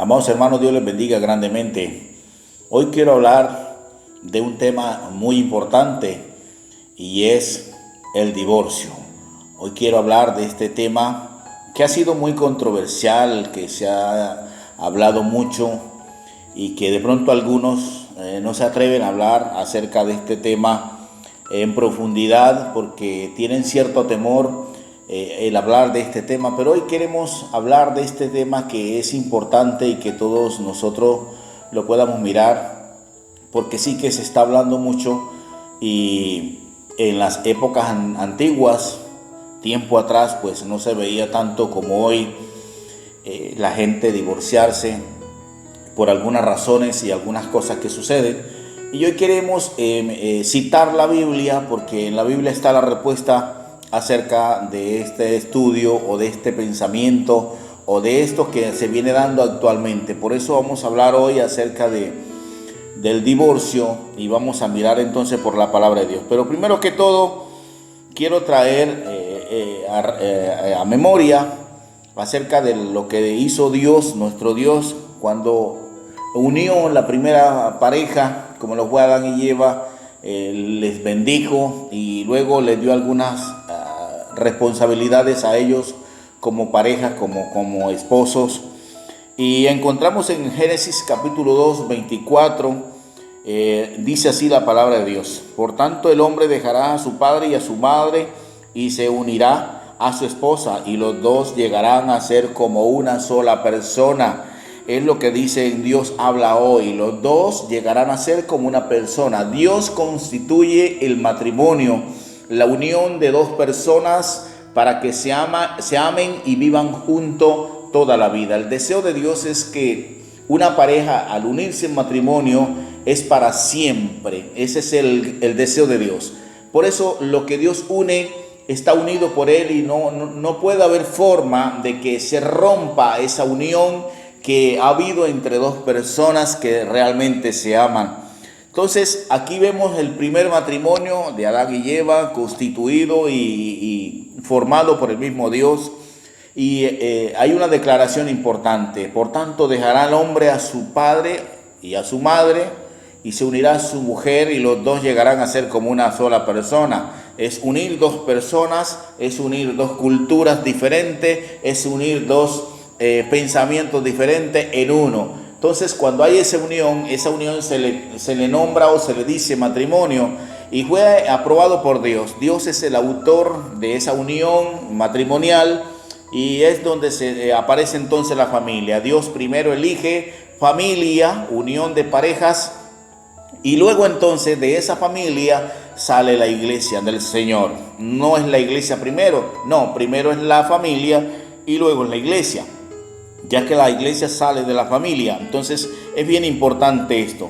Amados hermanos, Dios les bendiga grandemente. Hoy quiero hablar de un tema muy importante y es el divorcio. Hoy quiero hablar de este tema que ha sido muy controversial, que se ha hablado mucho y que de pronto algunos no se atreven a hablar acerca de este tema en profundidad porque tienen cierto temor el hablar de este tema, pero hoy queremos hablar de este tema que es importante y que todos nosotros lo podamos mirar, porque sí que se está hablando mucho y en las épocas antiguas, tiempo atrás, pues no se veía tanto como hoy la gente divorciarse por algunas razones y algunas cosas que suceden. Y hoy queremos citar la Biblia, porque en la Biblia está la respuesta acerca de este estudio o de este pensamiento o de esto que se viene dando actualmente. Por eso vamos a hablar hoy acerca del divorcio y vamos a mirar entonces por la palabra de Dios. Pero primero que todo quiero traer a memoria acerca de lo que hizo Dios, nuestro Dios, cuando unió la primera pareja, como lo fue Adán y Eva. Les bendijo y luego les dio algunas responsabilidades a ellos como pareja, como esposos. Y encontramos en Génesis capítulo 2, 24, dice así la palabra de Dios: por tanto el hombre dejará a su padre y a su madre y se unirá a su esposa, y los dos llegarán a ser como una sola persona. Es lo que dice en Dios habla hoy. Los dos llegarán a ser como una persona. Dios constituye el matrimonio, la unión de dos personas para que se amen y vivan juntos toda la vida. El deseo de Dios es que una pareja, al unirse en matrimonio, es para siempre. Ese es el deseo de Dios. Por eso lo que Dios une está unido por Él, y no puede haber forma de que se rompa esa unión que ha habido entre dos personas que realmente se aman. Entonces aquí vemos el primer matrimonio de Adán y Eva, constituido y formado por el mismo Dios. Y hay una declaración importante: por tanto dejará el hombre a su padre y a su madre y se unirá a su mujer, y los dos llegarán a ser como una sola persona. Es unir dos personas, es unir dos culturas diferentes, es unir dos pensamientos diferentes en uno. Entonces cuando hay esa unión se le nombra o se le dice matrimonio, y fue aprobado por Dios. Dios es el autor de esa unión matrimonial, y es donde se aparece entonces la familia. Dios primero elige familia, unión de parejas, y luego entonces de esa familia sale la iglesia del Señor. No es la iglesia primero, no, primero es la familia y luego es la iglesia, ya que la iglesia sale de la familia. Entonces es bien importante esto.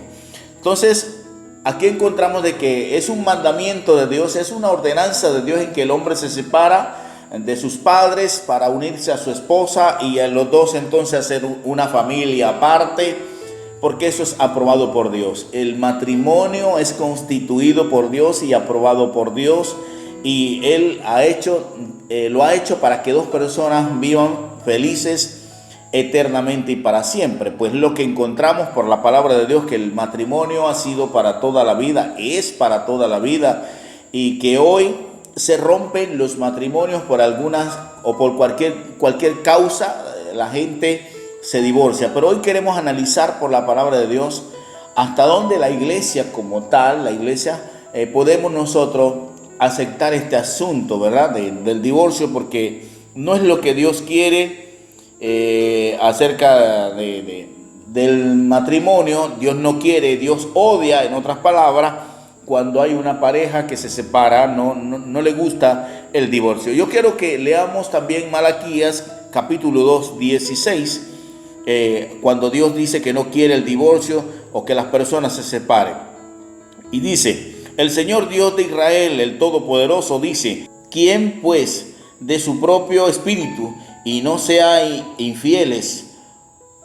Entonces aquí encontramos de que es un mandamiento de Dios, es una ordenanza de Dios en que el hombre se separa de sus padres para unirse a su esposa, y a los dos entonces hacer una familia aparte, porque eso es aprobado por Dios. El matrimonio es constituido por Dios y aprobado por Dios, y Él lo ha hecho para que dos personas vivan felices eternamente y para siempre. Pues lo que encontramos por la palabra de Dios, que el matrimonio ha sido para toda la vida, es para toda la vida, y que hoy se rompen los matrimonios por algunas o por cualquier causa. La gente se divorcia, pero hoy queremos analizar por la palabra de Dios hasta dónde la iglesia como tal, la iglesia, podemos nosotros aceptar este asunto, ¿verdad? Del divorcio, porque no es lo que Dios quiere. Acerca del matrimonio, Dios no quiere, Dios odia, en otras palabras, cuando hay una pareja que se separa. No le gusta el divorcio. Yo quiero que leamos también Malaquías capítulo 2, 16, cuando Dios dice que no quiere el divorcio o que las personas se separen. Y dice: el Señor Dios de Israel, el Todopoderoso, dice: ¿quién pues de su propio espíritu y no sea infieles?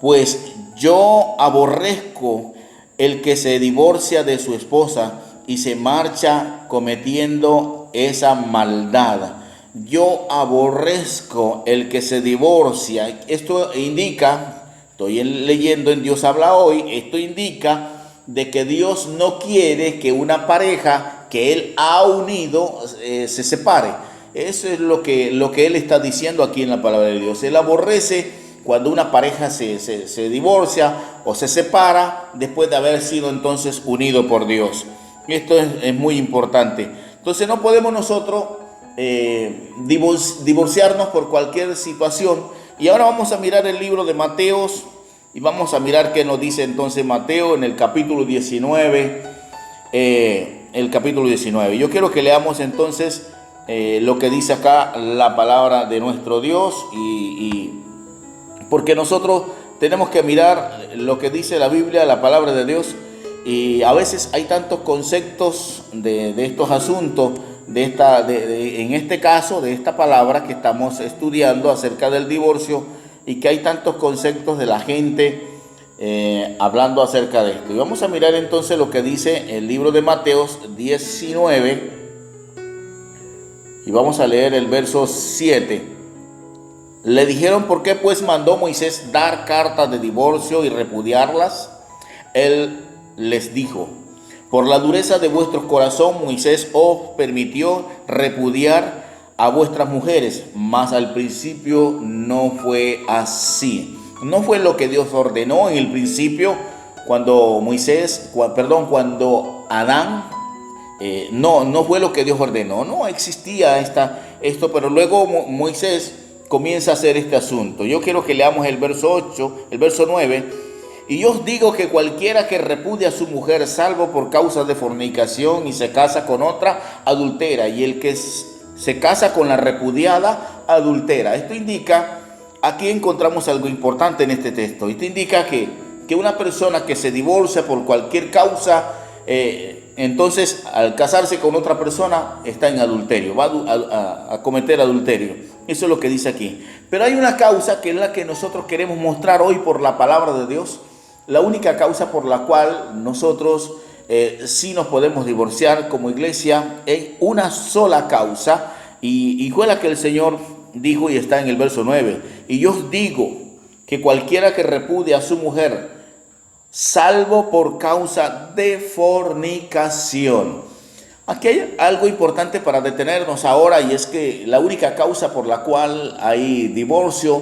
Pues yo aborrezco el que se divorcia de su esposa y se marcha cometiendo esa maldad. Yo aborrezco el que se divorcia. Esto indica estoy leyendo en Dios habla hoy, esto indica de que Dios no quiere que una pareja que Él ha unido se separe. Eso es lo que Él está diciendo aquí en la palabra de Dios. Él aborrece cuando una pareja se divorcia o se separa después de haber sido entonces unido por Dios. Esto es muy importante. Entonces no podemos nosotros divorciarnos por cualquier situación. Y ahora vamos a mirar el libro de Mateos y vamos a mirar qué nos dice entonces Mateo en el capítulo 19. El capítulo 19. Yo quiero que leamos entonces lo que dice acá la palabra de nuestro Dios y porque nosotros tenemos que mirar lo que dice la Biblia, la palabra de Dios, y a veces hay tantos conceptos de estos asuntos, en este caso, de esta palabra que estamos estudiando acerca del divorcio, y que hay tantos conceptos de la gente hablando acerca de esto. Y vamos a mirar entonces lo que dice el libro de Mateos 19, y vamos a leer el verso 7. Le dijeron: ¿por qué pues mandó Moisés dar cartas de divorcio y repudiarlas? Él les dijo: por la dureza de vuestro corazón Moisés os permitió repudiar a vuestras mujeres, mas al principio no fue así. No fue lo que Dios ordenó en el principio cuando Adán, no fue lo que Dios ordenó. No existía esto, pero luego Moisés comienza a hacer este asunto. Yo quiero que leamos el verso 9. Y yo os digo que cualquiera que repudia a su mujer, salvo por causa de fornicación, y se casa con otra, adultera, y el que se casa con la repudiada, adultera. Esto indica, aquí encontramos algo importante en este texto. Esto indica que una persona que se divorcia por cualquier causa, entonces al casarse con otra persona está en adulterio, va a cometer adulterio. Eso es lo que dice aquí. Pero hay una causa que es la que nosotros queremos mostrar hoy por la palabra de Dios. La única causa por la cual nosotros sí nos podemos divorciar como iglesia es una sola causa, y fue la que el Señor dijo, y está en el verso 9. Y yo os digo que cualquiera que repudie a su mujer, salvo por causa de fornicación. Aquí hay algo importante para detenernos ahora, y es que la única causa por la cual hay divorcio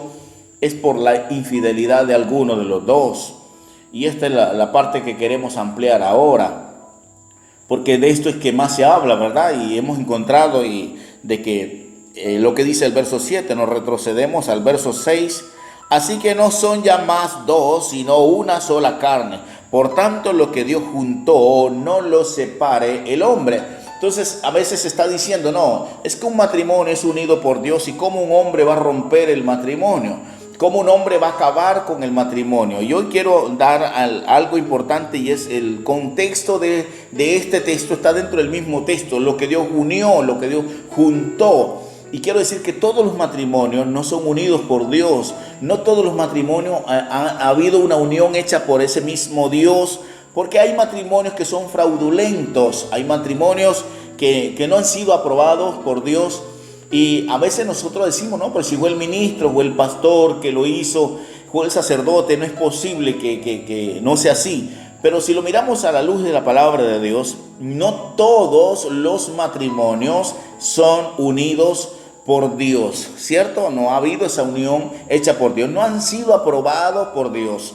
es por la infidelidad de alguno de los dos. Y esta es la parte que queremos ampliar ahora, porque de esto es que más se habla, ¿verdad? Y hemos encontrado de que lo que dice el verso 7, nos retrocedemos al verso 6. Así que no son ya más dos, sino una sola carne. Por tanto, lo que Dios juntó, no lo separe el hombre. Entonces, a veces se está diciendo, no, es que un matrimonio es unido por Dios, y cómo un hombre va a romper el matrimonio, cómo un hombre va a acabar con el matrimonio. Y hoy quiero dar algo importante, y es el contexto de este texto. Está dentro del mismo texto, lo que Dios unió, lo que Dios juntó. Y quiero decir que todos los matrimonios no son unidos por Dios. No todos los matrimonios ha habido una unión hecha por ese mismo Dios, porque hay matrimonios que son fraudulentos, hay matrimonios que no han sido aprobados por Dios. Y a veces nosotros decimos, no, pero si fue el ministro o el pastor que lo hizo, fue el sacerdote, no es posible que no sea así. Pero si lo miramos a la luz de la palabra de Dios, no todos los matrimonios son unidos por Dios, ¿cierto? No ha habido esa unión hecha por Dios, no han sido aprobados por Dios,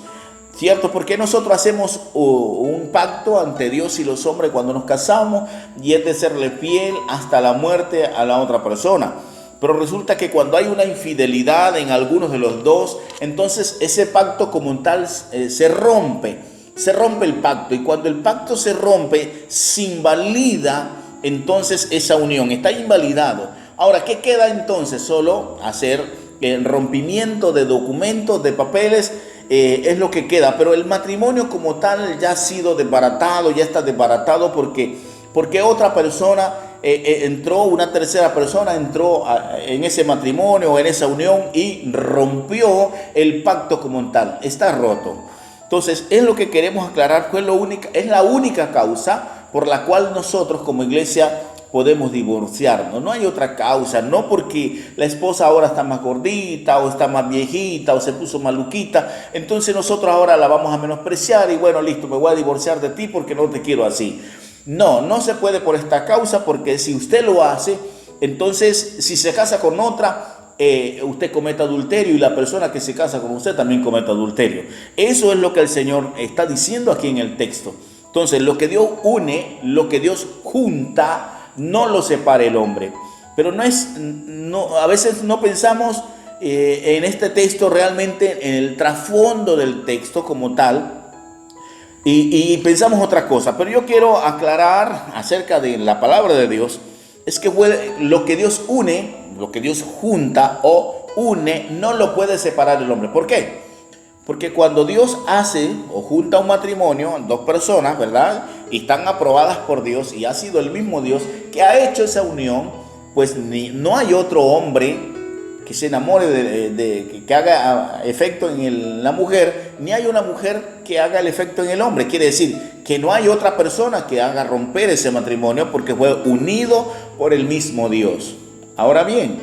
¿cierto? Porque nosotros hacemos un pacto ante Dios y los hombres cuando nos casamos, y es de serle fiel hasta la muerte a la otra persona. Pero resulta que cuando hay una infidelidad en algunos de los dos, entonces ese pacto como tal se rompe el pacto, y cuando el pacto se rompe, se invalida entonces esa unión, está invalidado. Ahora, ¿qué queda entonces? Solo hacer el rompimiento de documentos, de papeles, es lo que queda. Pero el matrimonio como tal ya ha sido desbaratado, ya está desbaratado porque otra persona entró, una tercera persona entró en ese matrimonio, en esa unión, y rompió el pacto como tal. Está roto. Entonces, es lo que queremos aclarar, es la única causa por la cual nosotros como iglesia podemos divorciarnos. No hay otra causa, no porque la esposa ahora está más gordita o está más viejita o se puso maluquita, entonces nosotros ahora la vamos a menospreciar y bueno, listo, me voy a divorciar de ti porque no te quiero así. No, no se puede por esta causa, porque si usted lo hace, entonces si se casa con otra, usted comete adulterio y la persona que se casa con usted también comete adulterio. Eso es lo que el Señor está diciendo aquí en el texto. Entonces, lo que Dios une, lo que Dios junta, no lo separa el hombre. Pero a veces no pensamos en este texto realmente, en el trasfondo del texto como tal, y pensamos otra cosa. Pero yo quiero aclarar acerca de la palabra de Dios, es que lo que Dios une, lo que Dios junta o une, no lo puede separar el hombre. ¿Por qué? Porque cuando Dios hace o junta un matrimonio, dos personas, ¿verdad? Y están aprobadas por Dios y ha sido el mismo Dios que ha hecho esa unión, pues no hay otro hombre que se enamore que haga efecto en la mujer, ni hay una mujer que haga el efecto en el hombre. Quiere decir que no hay otra persona que haga romper ese matrimonio porque fue unido por el mismo Dios. Ahora bien,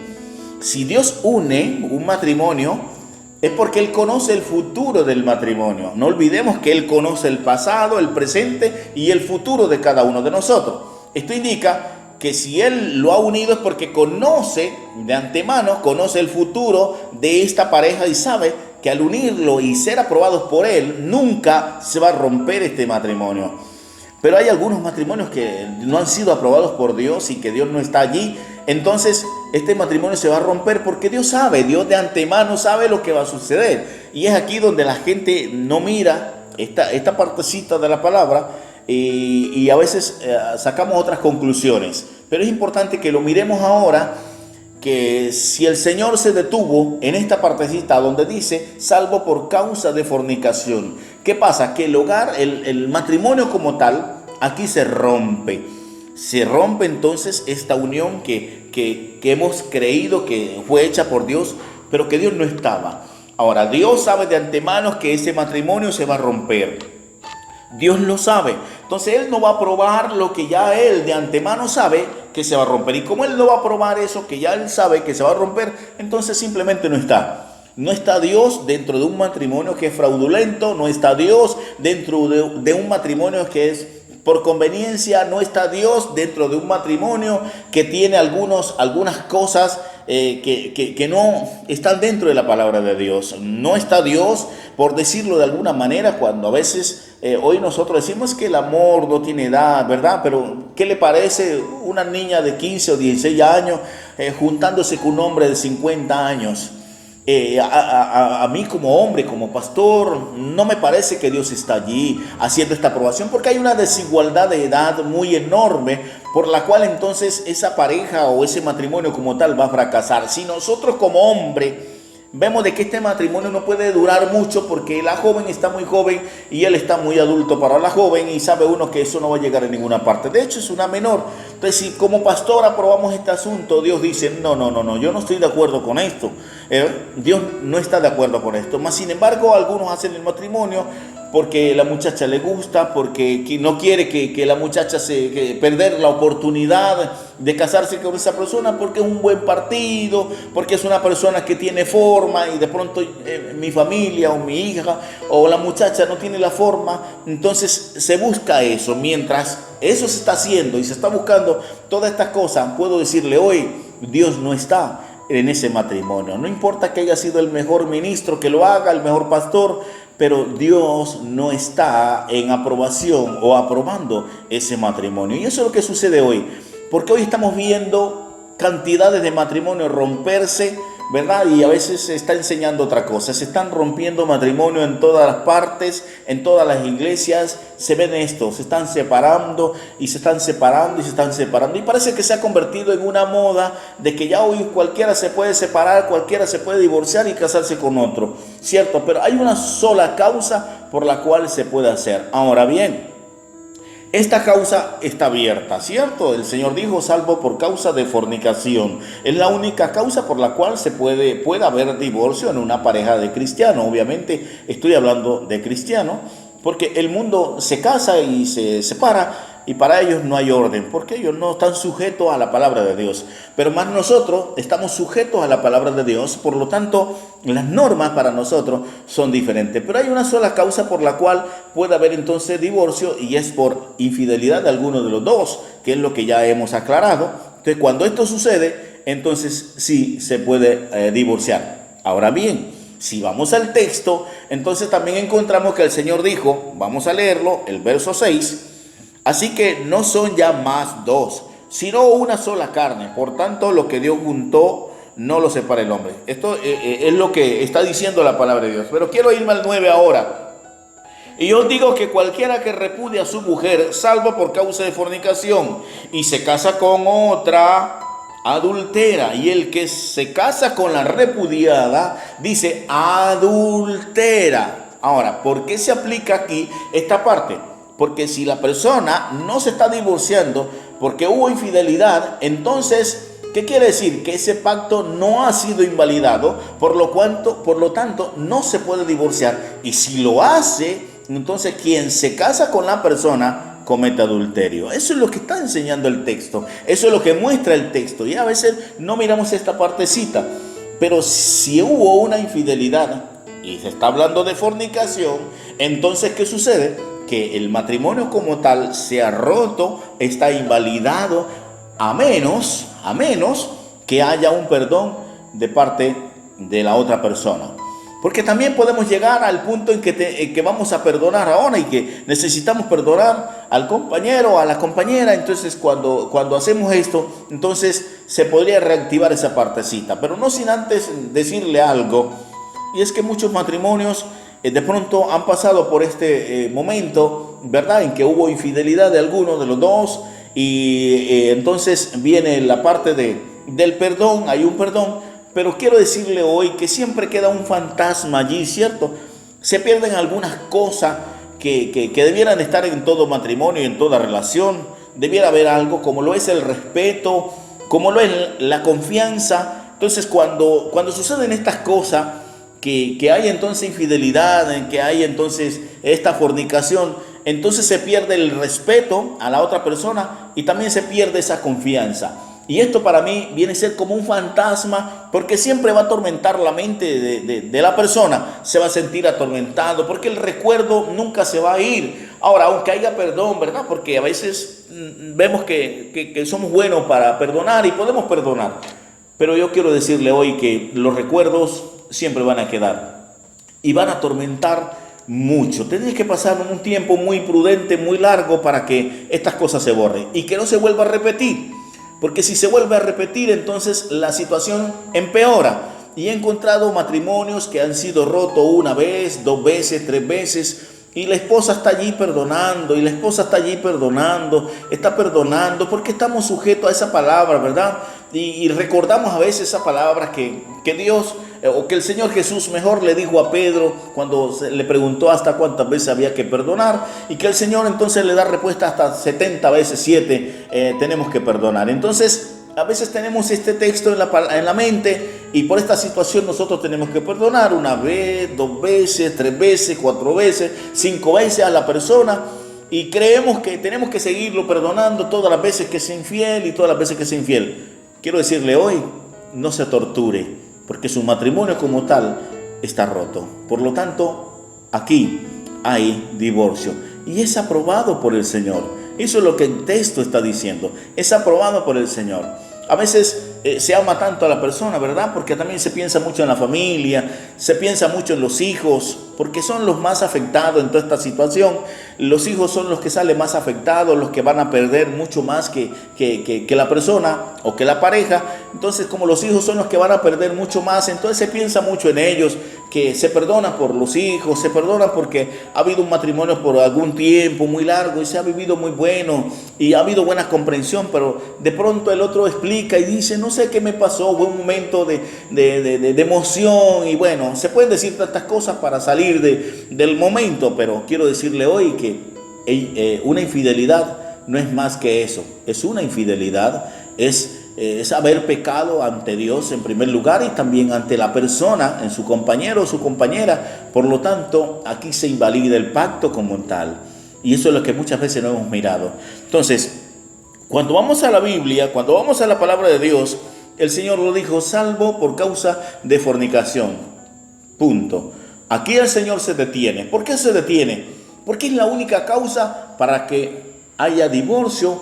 si Dios une un matrimonio, es porque Él conoce el futuro del matrimonio. No olvidemos que Él conoce el pasado, el presente y el futuro de cada uno de nosotros. Esto indica que si Él lo ha unido es porque conoce de antemano, conoce el futuro de esta pareja y sabe que al unirlo y ser aprobados por Él, nunca se va a romper este matrimonio. Pero hay algunos matrimonios que no han sido aprobados por Dios y que Dios no está allí. Entonces este matrimonio se va a romper porque Dios sabe, Dios de antemano sabe lo que va a suceder. Y es aquí donde la gente no mira esta partecita de la palabra y a veces sacamos otras conclusiones. Pero es importante que lo miremos ahora, que si el Señor se detuvo en esta partecita donde dice, salvo por causa de fornicación. ¿Qué pasa? Que el hogar, el matrimonio como tal, aquí se rompe. Se rompe entonces esta unión que hemos creído que fue hecha por Dios, pero que Dios no estaba. Ahora, Dios sabe de antemano que ese matrimonio se va a romper. Dios lo sabe. Entonces Él no va a probar lo que ya Él de antemano sabe que se va a romper. Y como Él no va a probar eso que ya Él sabe que se va a romper, entonces simplemente no está. No está Dios dentro de un matrimonio que es fraudulento, no está Dios dentro de un matrimonio que es por conveniencia, no está Dios dentro de un matrimonio que tiene algunas cosas que no están dentro de la palabra de Dios. No está Dios, por decirlo de alguna manera, cuando a veces hoy nosotros decimos que el amor no tiene edad, ¿verdad? Pero ¿qué le parece una niña de 15 o 16 años juntándose con un hombre de 50 años? A mí como hombre, como pastor, no me parece que Dios está allí haciendo esta aprobación, porque hay una desigualdad de edad muy enorme por la cual entonces esa pareja o ese matrimonio como tal va a fracasar. Si nosotros como hombre vemos de que este matrimonio no puede durar mucho porque la joven está muy joven y él está muy adulto para la joven, y sabe uno que eso no va a llegar a ninguna parte. De hecho, es una menor. Entonces, si como pastor aprobamos este asunto, Dios dice, no, yo no estoy de acuerdo con esto. Dios no está de acuerdo con esto. Mas, sin embargo, algunos hacen el matrimonio porque la muchacha le gusta, porque no quiere que la muchacha perder la oportunidad de casarse con esa persona, porque es un buen partido, porque es una persona que tiene forma, y de pronto mi familia o mi hija o la muchacha no tiene la forma. Entonces se busca eso. Mientras eso se está haciendo y se está buscando todas estas cosas, puedo decirle hoy, Dios no está en ese matrimonio. No importa que haya sido el mejor ministro que lo haga, el mejor pastor, pero Dios no está en aprobación o aprobando ese matrimonio. Y eso es lo que sucede hoy, porque hoy estamos viendo cantidades de matrimonios romperse, ¿verdad? Y a veces se está enseñando otra cosa. Se están rompiendo matrimonios en todas las partes, en todas las iglesias. Se ven esto, se están separando y se están separando y se están separando. Y parece que se ha convertido en una moda de que ya hoy cualquiera se puede separar, cualquiera se puede divorciar y casarse con otro, ¿cierto? Pero hay una sola causa por la cual se puede hacer. Ahora bien, esta causa está abierta, ¿cierto? El Señor dijo, salvo por causa de fornicación. Es la única causa por la cual puede haber divorcio en una pareja de cristianos. Obviamente estoy hablando de cristianos, porque el mundo se casa y se separa y para ellos no hay orden, porque ellos no están sujetos a la palabra de Dios. Pero más nosotros estamos sujetos a la palabra de Dios, por lo tanto, las normas para nosotros son diferentes. Pero hay una sola causa por la cual puede haber entonces divorcio, y es por infidelidad de alguno de los dos, que es lo que ya hemos aclarado. Entonces, cuando esto sucede, entonces sí se puede divorciar. Ahora bien, si vamos al texto, entonces también encontramos que el Señor dijo, vamos a leerlo, el verso 6, así que no son ya más dos, sino una sola carne. Por tanto, lo que Dios juntó, no lo separa el hombre. Esto es lo que está diciendo la palabra de Dios. Pero quiero irme al 9 ahora. Y yo digo que cualquiera que repudia a su mujer, salvo por causa de fornicación, y se casa con otra, adultera. Y el que se casa con la repudiada, dice adultera. Ahora, ¿por qué se aplica aquí esta parte? Porque si la persona no se está divorciando porque hubo infidelidad, entonces, ¿qué quiere decir? Que ese pacto no ha sido invalidado, por lo tanto, no se puede divorciar. Y si lo hace, entonces quien se casa con la persona comete adulterio. Eso es lo que está enseñando el texto. Eso es lo que muestra el texto. Y a veces no miramos esta partecita. Pero si hubo una infidelidad y se está hablando de fornicación, entonces ¿qué sucede? Que el matrimonio como tal se ha roto, está invalidado, a menos que haya un perdón de parte de la otra persona. Porque también podemos llegar al punto en que vamos a perdonar ahora y que necesitamos perdonar al compañero o a la compañera. Entonces cuando hacemos esto, entonces se podría reactivar esa partecita. Pero no sin antes decirle algo, y es que muchos matrimonios de pronto han pasado por este momento, ¿verdad?, en que hubo infidelidad de alguno de los dos, y entonces viene la parte del perdón, hay un perdón, pero quiero decirle hoy que siempre queda un fantasma allí, ¿cierto? Se pierden algunas cosas que debieran estar en todo matrimonio y en toda relación. Debiera haber algo como lo es el respeto, como lo es la confianza. Entonces cuando suceden estas cosas, que hay entonces infidelidad, que hay entonces esta fornicación, entonces se pierde el respeto a la otra persona y también se pierde esa confianza. Y esto para mí viene a ser como un fantasma, porque siempre va a atormentar la mente de la persona. Se va a sentir atormentado, porque el recuerdo nunca se va a ir. Ahora, aunque haya perdón, ¿verdad? Porque a veces vemos que somos buenos para perdonar y podemos perdonar. Pero yo quiero decirle hoy que los recuerdos siempre van a quedar y van a atormentar mucho. Tienes que pasar un tiempo muy prudente, muy largo, para que estas cosas se borren y que no se vuelva a repetir. Porque si se vuelve a repetir, entonces la situación empeora. Y he encontrado matrimonios que han sido rotos una vez, 2 veces, 3 veces. Y la esposa está allí perdonando, y la esposa está allí perdonando, está perdonando, porque estamos sujetos a esa palabra, ¿verdad? Y recordamos a veces esa palabra que Dios, o que el Señor Jesús mejor le dijo a Pedro cuando le preguntó hasta cuántas veces había que perdonar, y que el Señor entonces le da respuesta hasta 70 veces 7 tenemos que perdonar. Entonces, a veces tenemos este texto en la mente, y por esta situación nosotros tenemos que perdonar 1 vez, 2 veces, 3 veces, 4 veces, 5 veces a la persona, y creemos que tenemos que seguirlo perdonando todas las veces que sea infiel y todas las veces que sea infiel. Quiero decirle hoy, no se torture, porque su matrimonio como tal está roto. Por lo tanto, aquí hay divorcio y es aprobado por el Señor. Eso es lo que el texto está diciendo. Es aprobado por el Señor. A veces se ama tanto a la persona, ¿verdad? Porque también se piensa mucho en la familia, se piensa mucho en los hijos, porque son los más afectados en toda esta situación. Los hijos son los que salen más afectados, los que van a perder mucho más que la persona o que la pareja. Entonces, como los hijos son los que van a perder mucho más, entonces se piensa mucho en ellos, que se perdona por los hijos, se perdona porque ha habido un matrimonio por algún tiempo muy largo y se ha vivido muy bueno y ha habido buena comprensión, pero de pronto el otro explica y dice, no sé qué me pasó, fue un momento de emoción, y bueno, se pueden decir tantas cosas para salir del momento, pero quiero decirle hoy que una infidelidad no es más que eso, es una infidelidad, es haber pecado ante Dios en primer lugar y también ante la persona, en su compañero o su compañera. Por lo tanto, aquí se invalida el pacto como tal. Y eso es lo que muchas veces no hemos mirado. Entonces, cuando vamos a la Biblia, cuando vamos a la palabra de Dios, el Señor lo dijo, salvo por causa de fornicación. Punto. Aquí el Señor se detiene. ¿Por qué se detiene? Porque es la única causa para que haya divorcio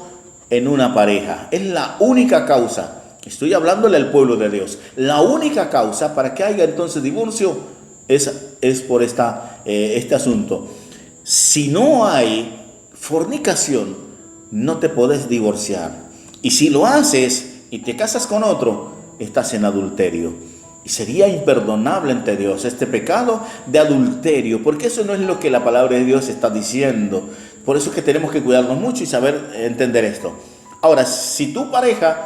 en una pareja. Es la única causa. Estoy hablándole al pueblo de Dios. La única causa para que haya entonces divorcio es por este asunto. Si no hay fornicación, no te podés divorciar. Y si lo haces y te casas con otro, estás en adulterio. Y sería imperdonable ante Dios este pecado de adulterio, porque eso no es lo que la palabra de Dios está diciendo. Por eso es que tenemos que cuidarnos mucho y saber entender esto. Ahora, si tu pareja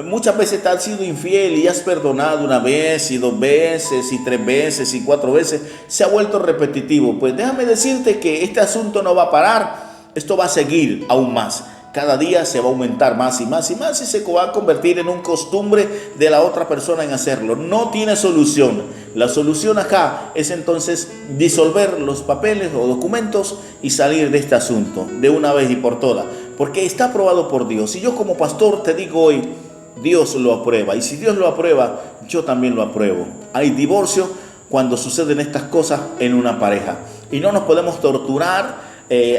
muchas veces te ha sido infiel y has perdonado una vez y 2 veces y 3 veces y 4 veces, se ha vuelto repetitivo, pues déjame decirte que este asunto no va a parar, esto va a seguir aún más. Cada día se va a aumentar más y más y más y se va a convertir en una costumbre de la otra persona en hacerlo. No tiene solución. La solución acá es entonces disolver los papeles o documentos y salir de este asunto de una vez y por todas. Porque está aprobado por Dios. Y yo como pastor te digo hoy, Dios lo aprueba. Y si Dios lo aprueba, yo también lo apruebo. Hay divorcio cuando suceden estas cosas en una pareja. Y no nos podemos torturar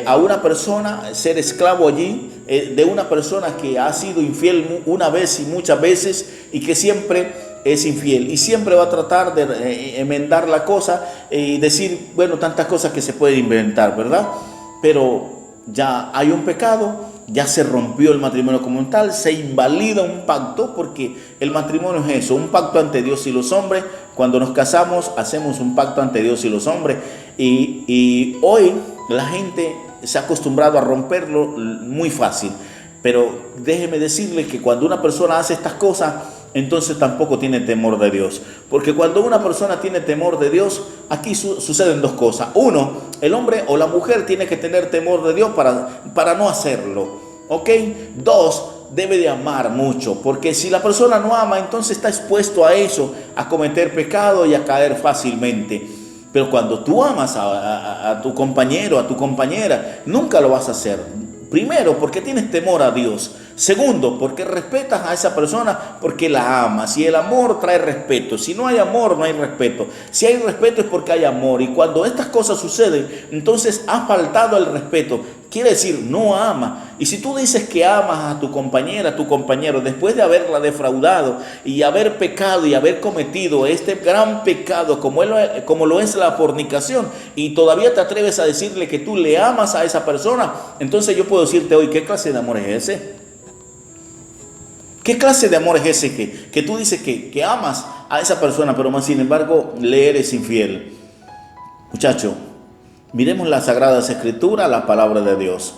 a una persona, ser esclavo allí de una persona que ha sido infiel una vez y muchas veces y que siempre es infiel y siempre va a tratar de enmendar la cosa y decir, bueno, tantas cosas que se pueden inventar, ¿verdad? Pero ya hay un pecado, ya se rompió el matrimonio como tal, se invalida un pacto, porque el matrimonio es eso, un pacto ante Dios y los hombres. Cuando nos casamos hacemos un pacto ante Dios y los hombres y hoy la gente se ha acostumbrado a romperlo muy fácil, pero déjeme decirle que cuando una persona hace estas cosas, entonces tampoco tiene temor de Dios. Porque cuando una persona tiene temor de Dios, aquí suceden 2 cosas. Uno, el hombre o la mujer tiene que tener temor de Dios para no hacerlo. ¿Ok? 2, debe de amar mucho. Porque si la persona no ama, entonces está expuesto a eso, a cometer pecado y a caer fácilmente. Pero cuando tú amas a tu compañero, a tu compañera, nunca lo vas a hacer. Primero, porque tienes temor a Dios. Segundo, porque respetas a esa persona, porque la amas. Y el amor trae respeto. Si no hay amor, no hay respeto. Si hay respeto es porque hay amor. Y cuando estas cosas suceden, entonces has faltado el respeto. Quiere decir, no ama. Y si tú dices que amas a tu compañera, a tu compañero, después de haberla defraudado y haber pecado y haber cometido este gran pecado como lo es la fornicación, y todavía te atreves a decirle que tú le amas a esa persona, entonces yo puedo decirte hoy, ¿qué clase de amor es ese? ¿Qué clase de amor es ese que tú dices que amas a esa persona, pero más sin embargo le eres infiel? Muchacho, miremos las Sagradas Escrituras, la palabra de Dios.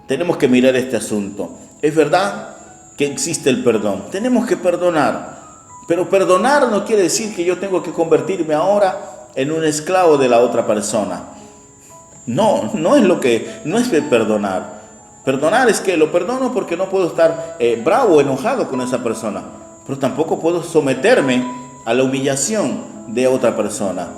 Tenemos que mirar este asunto. Es verdad que existe el perdón. Tenemos que perdonar. Pero perdonar no quiere decir que yo tengo que convertirme ahora en un esclavo de la otra persona. No es perdonar. Perdonar es que lo perdono porque no puedo estar bravo o enojado con esa persona. Pero tampoco puedo someterme a la humillación de otra persona.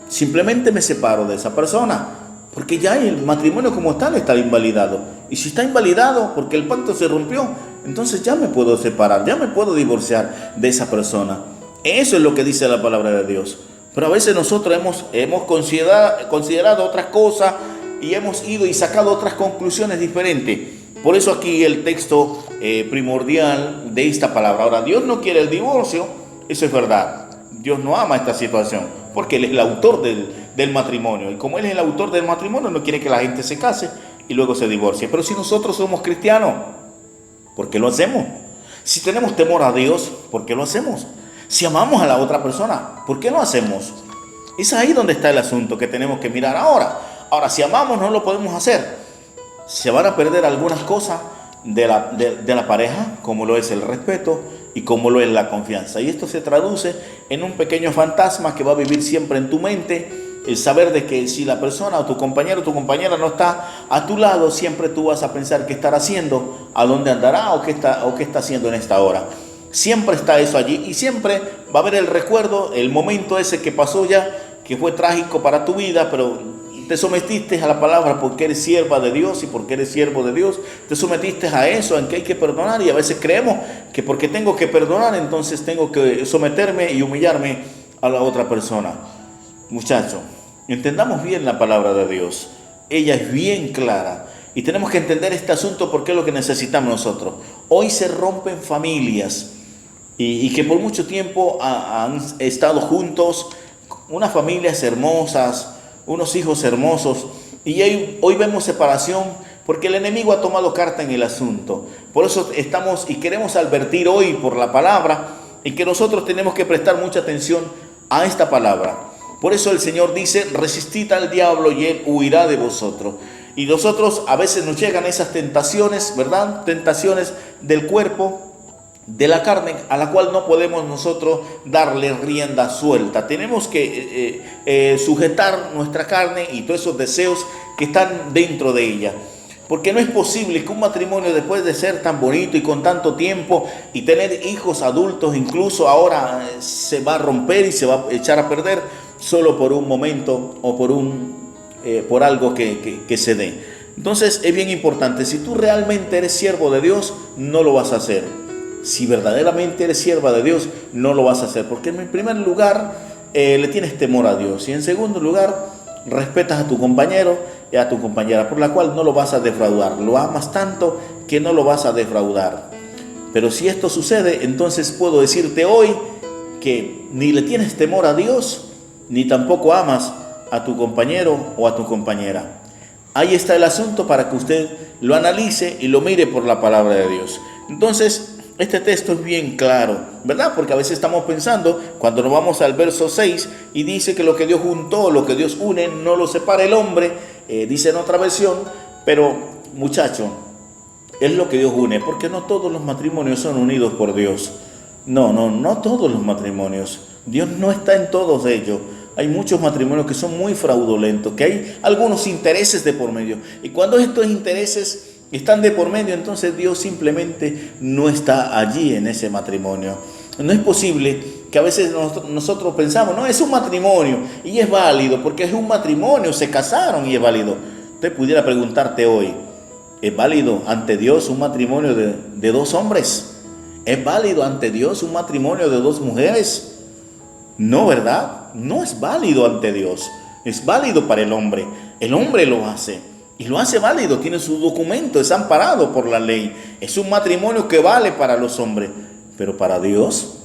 Simplemente me separo de esa persona, porque ya el matrimonio como tal está invalidado. Y si está invalidado porque el pacto se rompió, entonces ya me puedo separar, ya me puedo divorciar de esa persona. Eso es lo que dice la palabra de Dios. Pero a veces nosotros hemos considerado otras cosas y hemos ido y sacado otras conclusiones diferentes. Por eso aquí el texto primordial de esta palabra. Ahora, Dios no quiere el divorcio, eso es verdad. Dios no ama esta situación, porque Él es el autor del matrimonio. Y como Él es el autor del matrimonio, no quiere que la gente se case y luego se divorcie. Pero si nosotros somos cristianos, ¿por qué lo hacemos? Si tenemos temor a Dios, ¿por qué lo hacemos? Si amamos a la otra persona, ¿por qué lo hacemos? Es ahí donde está el asunto que tenemos que mirar ahora. Ahora, si amamos, no lo podemos hacer. Se van a perder algunas cosas de la pareja, como lo es el respeto y como lo es la confianza. Y esto se traduce en un pequeño fantasma que va a vivir siempre en tu mente, el saber de que si la persona o tu compañero o tu compañera no está a tu lado, siempre tú vas a pensar qué estará haciendo, a dónde andará o qué está haciendo en esta hora. Siempre está eso allí y siempre va a haber el recuerdo, el momento ese que pasó ya, que fue trágico para tu vida, pero te sometiste a la palabra porque eres sierva de Dios y porque eres siervo de Dios, te sometiste a eso, en que hay que perdonar, y a veces creemos que porque tengo que perdonar, entonces tengo que someterme y humillarme a la otra persona. Muchachos, entendamos bien la palabra de Dios. Ella es bien clara y tenemos que entender este asunto porque es lo que necesitamos nosotros. Hoy se rompen familias y que por mucho tiempo han estado juntos, unas familias hermosas, unos hijos hermosos, y hoy vemos separación porque el enemigo ha tomado carta en el asunto. Por eso estamos y queremos advertir hoy por la palabra y que nosotros tenemos que prestar mucha atención a esta palabra. Por eso el Señor dice: resistid al diablo y él huirá de vosotros. Y nosotros a veces nos llegan esas tentaciones, ¿verdad? Tentaciones del cuerpo, de la carne, a la cual no podemos nosotros darle rienda suelta. Tenemos que sujetar nuestra carne y todos esos deseos que están dentro de ella. Porque no es posible que un matrimonio, después de ser tan bonito y con tanto tiempo y tener hijos adultos, incluso ahora se va a romper y se va a echar a perder solo por un momento o por algo que se dé. Entonces es bien importante, si tú realmente eres siervo de Dios, no lo vas a hacer. Si verdaderamente eres sierva de Dios, no lo vas a hacer. Porque en primer lugar, le tienes temor a Dios. Y en segundo lugar, respetas a tu compañero y a tu compañera, por la cual no lo vas a defraudar. Lo amas tanto que no lo vas a defraudar. Pero si esto sucede, entonces puedo decirte hoy que ni le tienes temor a Dios, ni tampoco amas a tu compañero o a tu compañera. Ahí está el asunto para que usted lo analice y lo mire por la palabra de Dios. Entonces, este texto es bien claro, ¿verdad? Porque a veces estamos pensando, cuando nos vamos al verso 6 y dice que lo que Dios juntó, lo que Dios une, no lo separa el hombre, dice en otra versión, pero muchacho, es lo que Dios une, porque no todos los matrimonios son unidos por Dios. No todos los matrimonios. Dios no está en todos ellos. Hay muchos matrimonios que son muy fraudulentos, que hay algunos intereses de por medio. Y cuando estos intereses están de por medio, entonces Dios simplemente no está allí en ese matrimonio. No es posible que a veces nosotros pensamos, no, es un matrimonio y es válido, porque es un matrimonio, se casaron y es válido. Usted pudiera preguntarte hoy, ¿es válido ante Dios un matrimonio de dos hombres? ¿Es válido ante Dios un matrimonio de dos mujeres? No, ¿verdad? No es válido ante Dios. Es válido para el hombre. El hombre lo hace. Y lo hace válido, tiene su documento, es amparado por la ley. Es un matrimonio que vale para los hombres. Pero para Dios,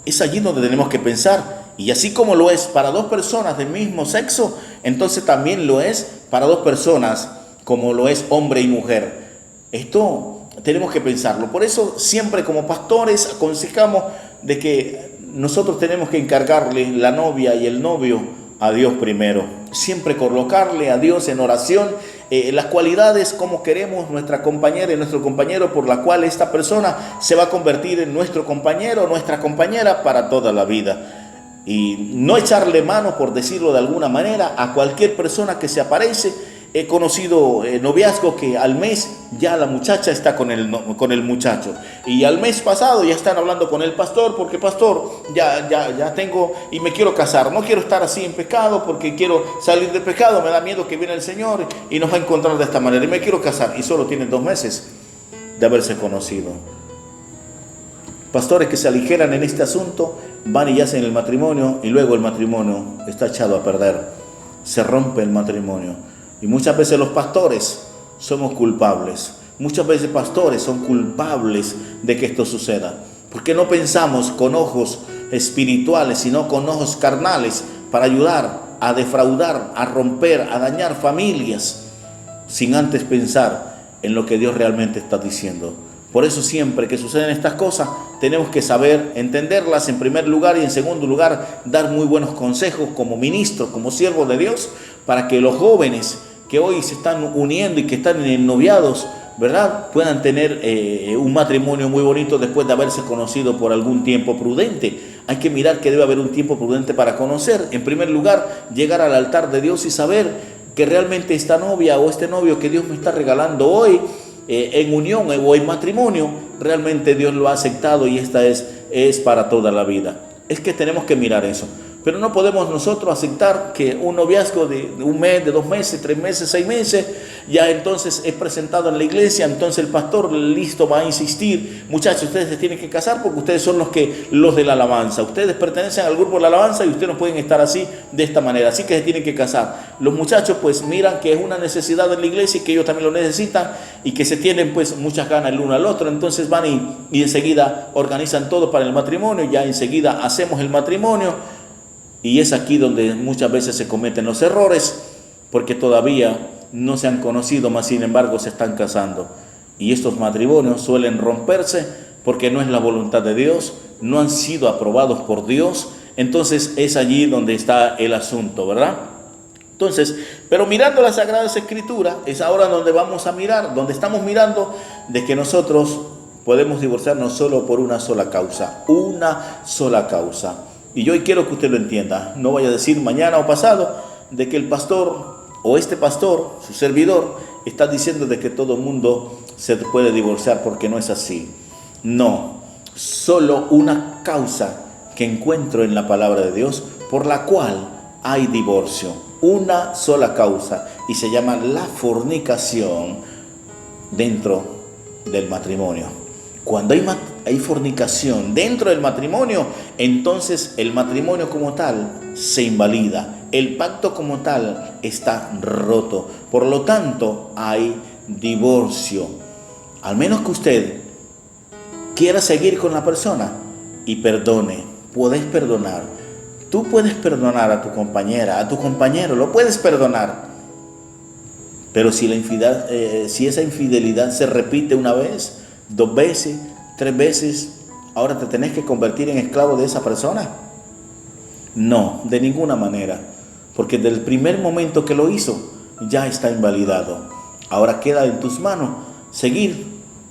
es allí donde tenemos que pensar. Y así como lo es para dos personas del mismo sexo, entonces también lo es para dos personas como lo es hombre y mujer. Esto tenemos que pensarlo. Por eso siempre como pastores aconsejamos de que nosotros tenemos que encargarle la novia y el novio a Dios primero. Siempre colocarle a Dios en oración las cualidades como queremos nuestra compañera y nuestro compañero, por la cual esta persona se va a convertir en nuestro compañero o nuestra compañera para toda la vida. Y no echarle mano, por decirlo de alguna manera, a cualquier persona que se aparece. He conocido noviazgos que al mes ya la muchacha está con el muchacho, y al mes pasado ya están hablando con el pastor, porque pastor, ya tengo y me quiero casar, no quiero estar así en pecado porque quiero salir del pecado, me da miedo que viene el Señor y nos va a encontrar de esta manera y me quiero casar, y solo tienen 2 meses de haberse conocido. Pastores que se aligeran en este asunto van y hacen el matrimonio y luego el matrimonio está echado a perder, se rompe el matrimonio. Y muchas veces los pastores somos culpables. Muchas veces pastores son culpables de que esto suceda. Porque no pensamos con ojos espirituales, sino con ojos carnales para ayudar a defraudar, a romper, a dañar familias, sin antes pensar en lo que Dios realmente está diciendo. Por eso siempre que suceden estas cosas, tenemos que saber entenderlas en primer lugar, y en segundo lugar, dar muy buenos consejos como ministros, como siervos de Dios, para que los jóvenes que hoy se están uniendo y que están en noviados, ¿verdad?, puedan tener un matrimonio muy bonito después de haberse conocido por algún tiempo prudente. Hay que mirar que debe haber un tiempo prudente para conocer. En primer lugar, llegar al altar de Dios y saber que realmente esta novia o este novio que Dios me está regalando hoy, en unión o en matrimonio, realmente Dios lo ha aceptado y esta es para toda la vida. Es que tenemos que mirar eso. pero no podemos nosotros aceptar que un noviazgo de 1 mes, de 2 meses, 3 meses, 6 meses, ya entonces es presentado en la iglesia, entonces el pastor listo va a insistir: muchachos, ustedes se tienen que casar porque ustedes son los de la alabanza, ustedes pertenecen al grupo de la alabanza y ustedes no pueden estar así, de esta manera, así que se tienen que casar. Los muchachos pues miran que es una necesidad en la iglesia y que ellos también lo necesitan y que se tienen pues muchas ganas el uno al otro, entonces van y enseguida organizan todo para el matrimonio, ya enseguida hacemos el matrimonio. Y es aquí donde muchas veces se cometen los errores, porque todavía no se han conocido, mas sin embargo se están casando. Y estos matrimonios suelen romperse porque no es la voluntad de Dios, no han sido aprobados por Dios. Entonces es allí donde está el asunto, ¿verdad? Entonces, pero mirando las Sagradas Escrituras, es ahora donde vamos a mirar, donde estamos mirando de que nosotros podemos divorciarnos solo por una sola causa, una sola causa. Y yo hoy quiero que usted lo entienda, no vaya a decir mañana o pasado de que el pastor o este pastor, su servidor, está diciendo de que todo el mundo se puede divorciar, porque no es así. No, solo una causa que encuentro en la palabra de Dios por la cual hay divorcio, una sola causa, y se llama la fornicación dentro del matrimonio. Cuando hay fornicación dentro del matrimonio, entonces el matrimonio como tal se invalida. El pacto como tal está roto. Por lo tanto, hay divorcio. Al menos que usted quiera seguir con la persona y perdone. Podés perdonar. Tú puedes perdonar a tu compañera, a tu compañero, lo puedes perdonar. Pero si esa infidelidad se repite una vez, 2 veces, 3 veces, ¿ahora te tenés que convertir en esclavo de esa persona? No, de ninguna manera, porque del primer momento que lo hizo, ya está invalidado. Ahora queda en tus manos seguir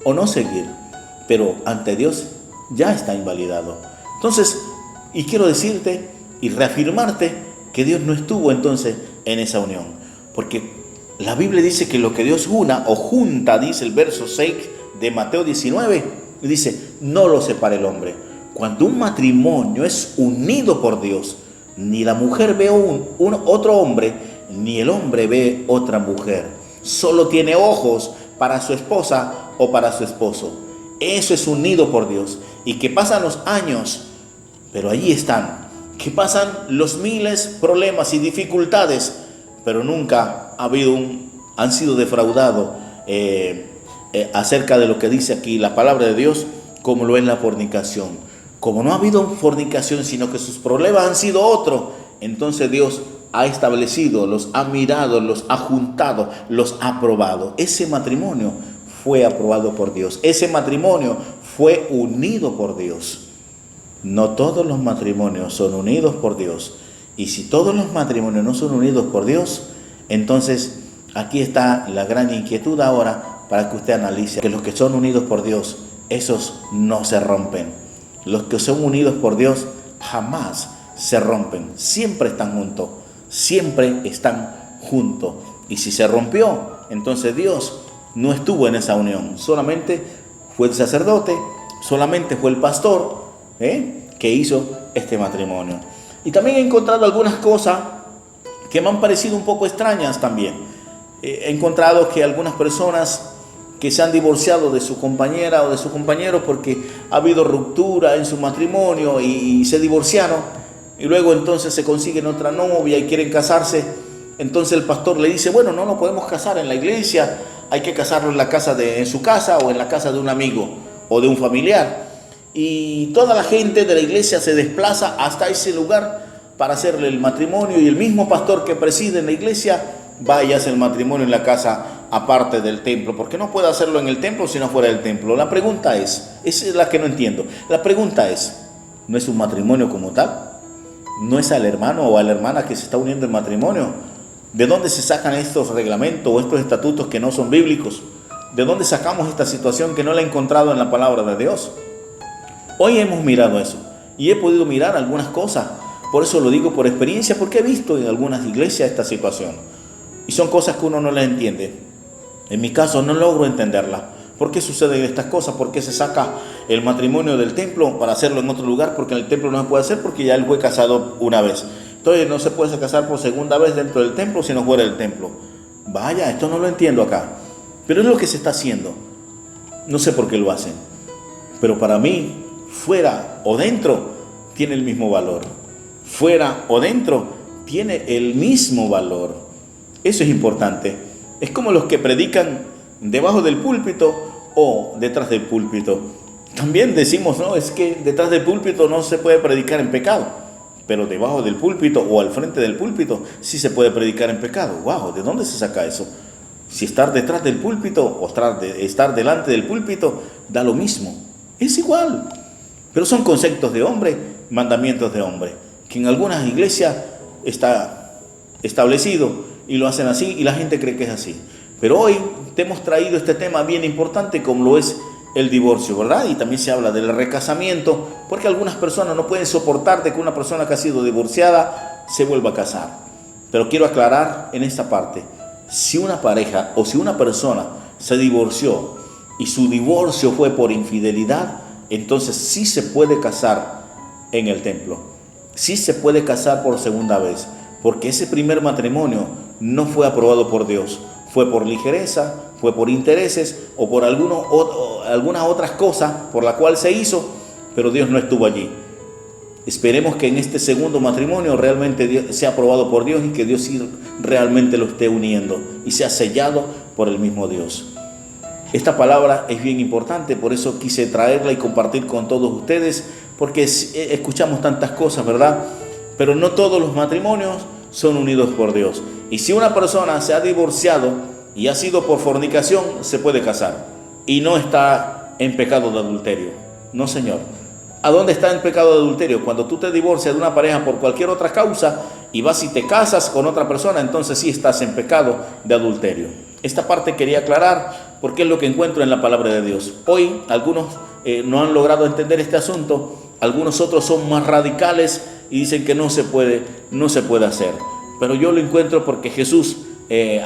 o no seguir, pero ante Dios ya está invalidado. Entonces, y quiero decirte y reafirmarte que Dios no estuvo entonces en esa unión, porque la Biblia dice que lo que Dios una o junta, dice el verso 6 de Mateo 19, dice: no lo separe el hombre. Cuando un matrimonio es unido por Dios, ni la mujer ve otro hombre, ni el hombre ve otra mujer. Solo tiene ojos para su esposa o para su esposo. Eso es unido por Dios. Y que pasan los años, pero allí están. Que pasan los miles problemas y dificultades, pero nunca han sido defraudados acerca de lo que dice aquí la palabra de Dios, como lo es la fornicación. Como no ha habido fornicación, sino que sus problemas han sido otros, entonces Dios ha establecido, los ha mirado, los ha juntado, los ha aprobado. Ese matrimonio fue aprobado por Dios. Ese matrimonio fue unido por Dios. No todos los matrimonios son unidos por Dios. Y si todos los matrimonios no son unidos por Dios, entonces aquí está la gran inquietud ahora, para que usted analice que los que son unidos por Dios, esos no se rompen. Los que son unidos por Dios jamás se rompen, siempre están juntos, siempre están juntos. Y si se rompió, entonces Dios no estuvo en esa unión, solamente fue el sacerdote, solamente fue el pastor que hizo este matrimonio. Y también he encontrado algunas cosas que me han parecido un poco extrañas también. He encontrado que algunas personas que se han divorciado de su compañera o de su compañero porque ha habido ruptura en su matrimonio y se divorciaron, y luego entonces se consiguen otra novia y quieren casarse. Entonces el pastor le dice: bueno, no lo podemos casar en la iglesia, hay que casarlo en su casa o en la casa de un amigo o de un familiar. Y toda la gente de la iglesia se desplaza hasta ese lugar para hacerle el matrimonio, y el mismo pastor que preside en la iglesia va y hace el matrimonio en la casa aparte del templo, porque no puede hacerlo en el templo sino fuera del templo. La pregunta es, esa es la que no entiendo, la pregunta es: ¿no es un matrimonio como tal? ¿No es al hermano o a la hermana que se está uniendo en matrimonio? ¿De dónde se sacan estos reglamentos o estos estatutos que no son bíblicos? ¿De dónde sacamos esta situación que no la he encontrado en la palabra de Dios? Hoy hemos mirado eso y he podido mirar algunas cosas. Por eso lo digo por experiencia, porque he visto en algunas iglesias esta situación. Y son cosas que uno no las entiende. En mi caso no logro entenderla. ¿Por qué suceden estas cosas? ¿Por qué se saca el matrimonio del templo para hacerlo en otro lugar, porque en el templo no se puede hacer porque ya él fue casado una vez. Entonces no se puede casar por segunda vez dentro del templo si no fuera del templo. Vaya, esto no lo entiendo acá, pero es lo que se está haciendo. No sé por qué lo hacen, pero para mí, fuera o dentro, tiene el mismo valor. Fuera o dentro, tiene el mismo valor. Eso es importante. Es como los que predican debajo del púlpito o detrás del púlpito. También decimos, no, es que detrás del púlpito no se puede predicar en pecado, pero debajo del púlpito o al frente del púlpito sí se puede predicar en pecado. ¡Wow! ¿De dónde se saca eso? Si estar detrás del púlpito o estar delante del púlpito da lo mismo. Es igual. Pero son conceptos de hombre, mandamientos de hombre, que en algunas iglesias está establecido y lo hacen así y la gente cree que es así. Pero hoy te hemos traído este tema bien importante como lo es el divorcio, ¿verdad? Y también se habla del recasamiento, porque algunas personas no pueden soportar de que una persona que ha sido divorciada se vuelva a casar. Pero quiero aclarar en esta parte, si una pareja o si una persona se divorció y su divorcio fue por infidelidad, entonces sí se puede casar en el templo, sí se puede casar por segunda vez, porque ese primer matrimonio no fue aprobado por Dios, fue por ligereza, fue por intereses o por algunas otras cosas por la cual se hizo, pero Dios no estuvo allí. Esperemos que en este segundo matrimonio realmente sea aprobado por Dios y que Dios sí realmente lo esté uniendo y sea sellado por el mismo Dios. Esta palabra es bien importante, por eso quise traerla y compartir con todos ustedes, porque escuchamos tantas cosas, ¿verdad? Pero no todos los matrimonios son unidos por Dios. Y si una persona se ha divorciado y ha sido por fornicación, se puede casar y no está en pecado de adulterio. No, señor. ¿A dónde está el pecado de adulterio? Cuando tú te divorcias de una pareja por cualquier otra causa y vas y te casas con otra persona, entonces sí estás en pecado de adulterio. Esta parte quería aclarar porque es lo que encuentro en la palabra de Dios. Hoy algunos no han logrado entender este asunto, algunos otros son más radicales y dicen que no se puede hacer. Pero yo lo encuentro porque Jesús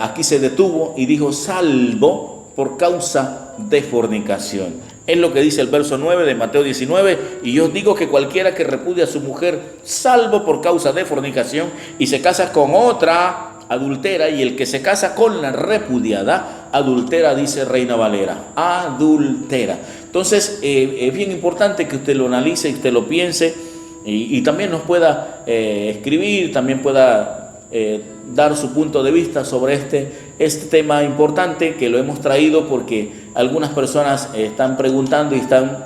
aquí se detuvo y dijo, salvo por causa de fornicación. Es lo que dice el verso 9 de Mateo 19, y yo digo que cualquiera que repudia a su mujer, salvo por causa de fornicación, y se casa con otra, adultera, y el que se casa con la repudiada, adultera, dice Reina Valera, adultera. Entonces, es bien importante que usted lo analice y usted lo piense, y también nos pueda escribir, también pueda dar su punto de vista sobre este tema importante que lo hemos traído porque algunas personas están preguntando y están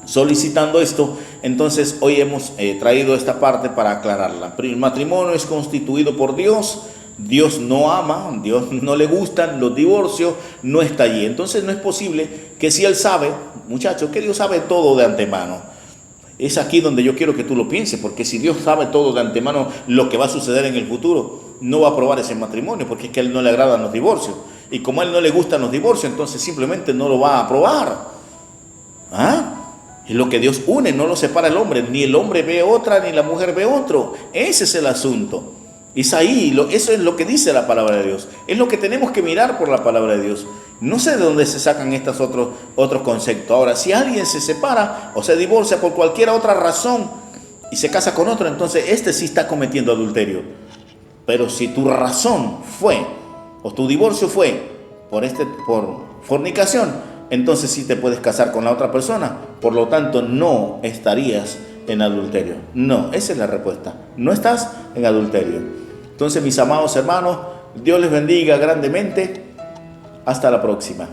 solicitando esto. Entonces hoy hemos traído esta parte para aclararla. El matrimonio es constituido por Dios. Dios no ama, Dios no le gustan los divorcios, no está allí. Entonces no es posible que si Él sabe, muchachos, que Dios sabe todo de antemano. Es aquí donde yo quiero que tú lo pienses, porque si Dios sabe todo de antemano lo que va a suceder en el futuro, no va a aprobar ese matrimonio, porque es que a Él no le agradan los divorcios. Y como a Él no le gustan los divorcios, entonces simplemente no lo va a aprobar. Es lo que Dios une, no lo separa el hombre. Ni el hombre ve otra, ni la mujer ve otro. Ese es el asunto. Es ahí, eso es lo que dice la palabra de Dios. Es lo que tenemos que mirar por la palabra de Dios. No sé de dónde se sacan estos otros conceptos. Ahora, si alguien se separa o se divorcia por cualquier otra razón y se casa con otro, entonces este sí está cometiendo adulterio. Pero si tu razón fue, o tu divorcio fue por fornicación, entonces sí te puedes casar con la otra persona. Por lo tanto, no estarías en adulterio. No, esa es la respuesta. No estás en adulterio. Entonces, mis amados hermanos, Dios les bendiga grandemente. Hasta la próxima.